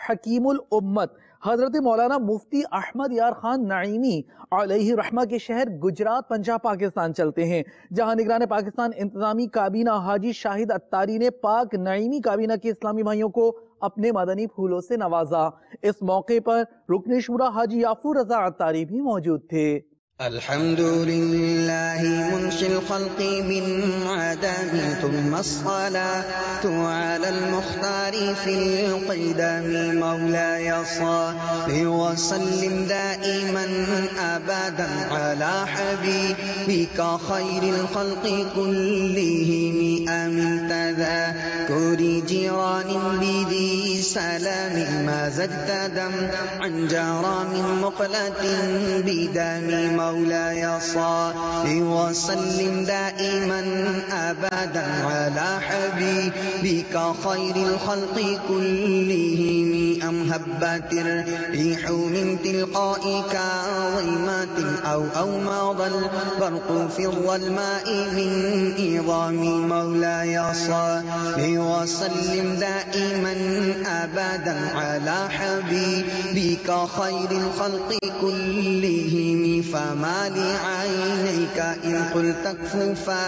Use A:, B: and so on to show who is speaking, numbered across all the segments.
A: हकीमुल उम्मत हजरत मौलाना मुफ्ती अहमद यार खान नईमी अलैहि रहमा के शहर गुजरात पंजाब पाकिस्तान चलते हैं, जहां निगरान पाकिस्तान इंतजामी काबीना हाजी शाहिद अत्तारी ने पाक नईमी काबीना के इस्लामी भाइयों को अपने मदनी फूलों से नवाजा। इस मौके पर रुकने शुरा हाजी याफूर रजा अत्तारी भी मौजूद थे।
B: अल्हम्दुलिल्लाहि मुनशिल खल्क़ि मिन अदमी तुम्मा अस्सलातु अलल मुख्तारि फिल क़िदमी मौलाय सल्लि व सल्लिम दाइमन अबदन अला हबीबिका खैरिल खल्क़ि कुल्लिहिम आमिन तज़ाकुरि जिरानिन बिदी सलामिन मा ज़द्दा दम अन जरा मिन मुक़लतिन बिदमी मौलाय सल्लि व सल्लिम दाइमन अबदन अला हबीबिका खैरिल खल्क़ि कुल्लिहिम अम हब्बतिर रिहु मिन तिलक़ाइ काज़िमतिन औ मादल बर्क़ु फि ज़ल्माइ मिन इज़ामी मौलाय सल्लि व सल्लिम दाइमन अबदन अला हबीबिका खैरिल खल्क़ि कुल्लिहिम फमा लिअयनैक इन क़ुल्त कफ़ुफा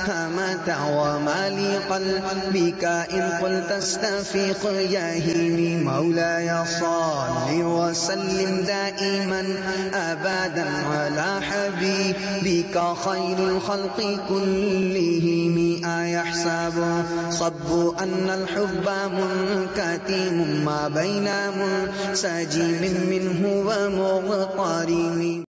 B: हमता वमा लिक़ल्बिक इन क़ुल्त अस्तफ़िक़ यहीमी मौलाय सल्लि व सल्लिम दाइमन अबदन अला हबीबिका खैरिल खल्क़ि कुल्लिहिम अयहसबु सब्बु अन्नल हुब्ब मुनकतिमुम मा बैना मुनसजिमिन मिन्हु व मुग़तरिम।